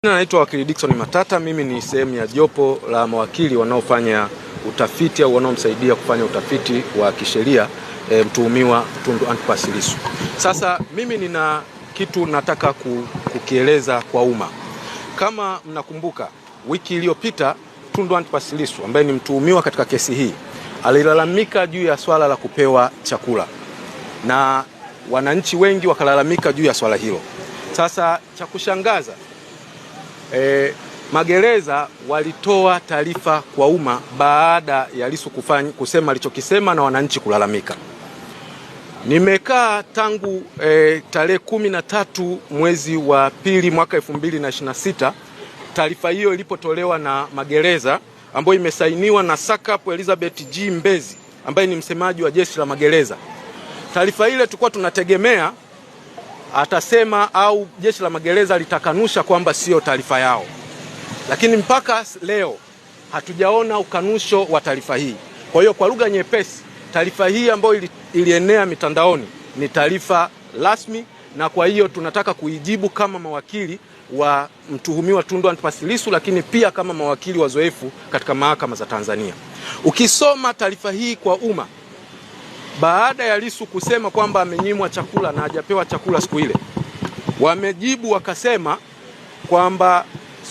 Naitwa wakili Dickson Matata. Mimi ni sehemu ya jopo la mawakili wanaofanya utafiti au wanaomsaidia kufanya utafiti wa kisheria mtuhumiwa Tundu Antipas Lissu. Sasa mimi nina kitu nataka kukieleza kwa umma. Kama mnakumbuka, wiki iliyopita Tundu Antipas Lissu ambaye ni mtuhumiwa katika kesi hii alilalamika juu ya swala la kupewa chakula, na wananchi wengi wakalalamika juu ya swala hilo. Sasa cha kushangaza, magereza walitoa taarifa kwa umma baada ya Lissu kusema alichokisema na wananchi kulalamika. Nimekaa tangu tarehe 13 mwezi wa pili mwaka 2026 taarifa hiyo ilipotolewa na magereza, ambayo imesainiwa na Sakapu Elizabeth G. Mbezi ambaye ni msemaji wa jeshi la magereza. Taarifa ile tulikuwa tunategemea atasema au jeshi la magereza litakanusha kwamba sio taarifa yao, lakini mpaka leo hatujaona ukanusho wa taarifa hii. Kwa hiyo kwa lugha nyepesi, taarifa hii ambayo ilienea mitandaoni ni taarifa rasmi, na kwa hiyo tunataka kuijibu kama mawakili wa mtuhumiwa Tundu Antipas Lissu, lakini pia kama mawakili wazoefu katika mahakama za Tanzania. Ukisoma taarifa hii kwa umma, baada ya Lissu kusema kwamba amenyimwa chakula na hajapewa chakula siku ile, wamejibu wakasema kwamba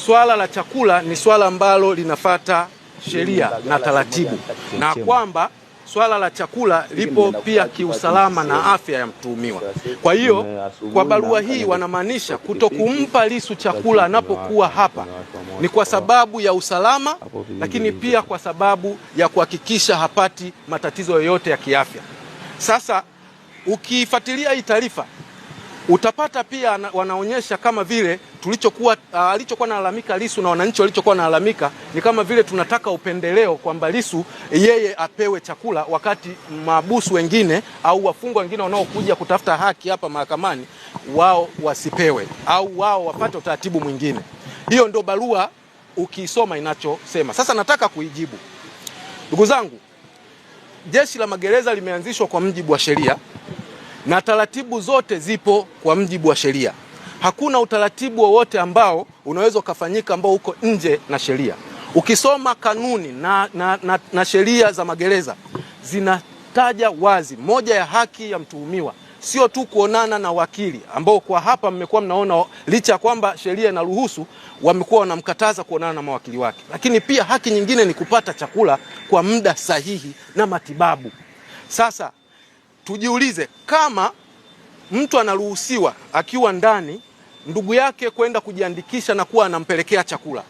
swala la chakula ni swala ambalo linafata sheria na taratibu, na kwamba swala la chakula lipo pia kiusalama na afya ya mtuhumiwa. Kwa hiyo kwa barua hii wanamaanisha kutokumpa Lissu chakula anapokuwa hapa ni kwa sababu ya usalama, lakini pia kwa sababu ya kuhakikisha hapati matatizo yoyote ya kiafya. Sasa ukifuatilia hii taarifa utapata pia wanaonyesha kama vile alichokuwa nalalamika Lissu na wananchi walichokuwa nalalamika ni kama vile tunataka upendeleo kwamba Lissu yeye apewe chakula wakati mahabusu wengine au wafungwa wengine wanaokuja kutafuta haki hapa mahakamani wao wasipewe au wao wapate utaratibu mwingine. Hiyo ndio barua ukisoma inachosema. Sasa nataka kuijibu. Ndugu zangu, jeshi la magereza limeanzishwa kwa mujibu wa sheria na taratibu zote zipo kwa mujibu wa sheria. Hakuna utaratibu wowote ambao unaweza kufanyika ambao uko nje na sheria. Ukisoma kanuni na sheria za magereza zinataja wazi, moja ya haki ya mtuhumiwa sio tu kuonana na wakili, ambao kwa hapa mmekuwa mnaona licha ya kwamba sheria inaruhusu wamekuwa wanamkataza kuonana na mawakili wake, lakini pia haki nyingine ni kupata chakula kwa muda sahihi na matibabu. Sasa tujiulize, kama mtu anaruhusiwa akiwa ndani ndugu yake kwenda kujiandikisha na kuwa anampelekea chakula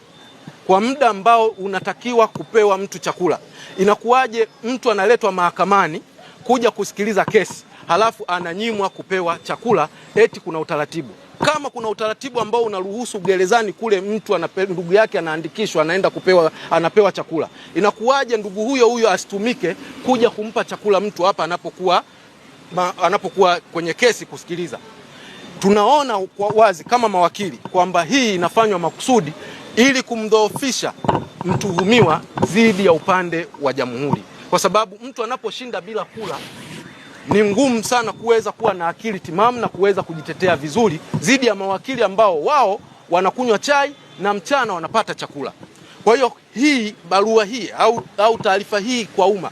kwa muda ambao unatakiwa kupewa mtu chakula, inakuwaje mtu analetwa mahakamani kuja kusikiliza kesi halafu ananyimwa kupewa chakula eti kuna utaratibu? Kama kuna utaratibu ambao unaruhusu gerezani kule mtu ndugu yake anaandikishwa anaenda anapewa chakula, inakuwaje ndugu huyo asitumike kuja kumpa chakula mtu hapa anapokuwa kwenye kesi kusikiliza? Tunaona kwa wazi kama mawakili kwamba hii inafanywa makusudi ili kumdhoofisha mtuhumiwa dhidi ya upande wa jamhuri, kwa sababu mtu anaposhinda bila kula ni ngumu sana kuweza kuwa na akili timamu na kuweza kujitetea vizuri dhidi ya mawakili ambao wao wanakunywa chai na mchana wanapata chakula. Kwa hiyo hii barua hii au taarifa hii kwa umma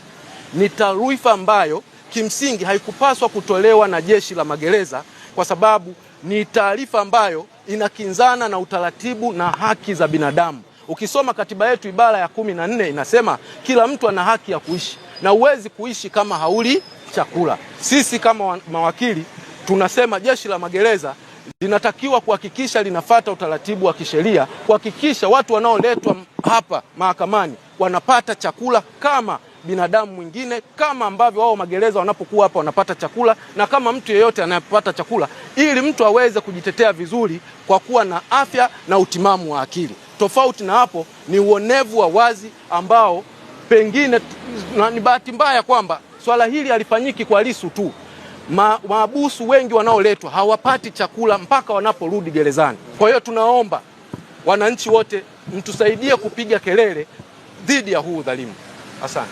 ni taarifa ambayo kimsingi haikupaswa kutolewa na jeshi la magereza, kwa sababu ni taarifa ambayo inakinzana na utaratibu na haki za binadamu. Ukisoma katiba yetu ibara ya 14 inasema kila mtu ana haki ya kuishi, na huwezi kuishi kama hauli chakula. Sisi kama mawakili tunasema jeshi la magereza linatakiwa kuhakikisha linafuata utaratibu wa kisheria, kuhakikisha watu wanaoletwa hapa mahakamani wanapata chakula kama binadamu mwingine, kama ambavyo wao magereza wanapokuwa hapa wanapata chakula, na kama mtu yeyote anayepata chakula, ili mtu aweze kujitetea vizuri kwa kuwa na afya na utimamu wa akili. Tofauti na hapo ni uonevu wa wazi ambao pengine ni bahati mbaya kwamba swala hili halifanyiki kwa Lissu tu. Mahabusu wengi wanaoletwa hawapati chakula mpaka wanaporudi gerezani. Kwa hiyo tunaomba wananchi wote mtusaidie kupiga kelele dhidi ya huu udhalimu. Asante.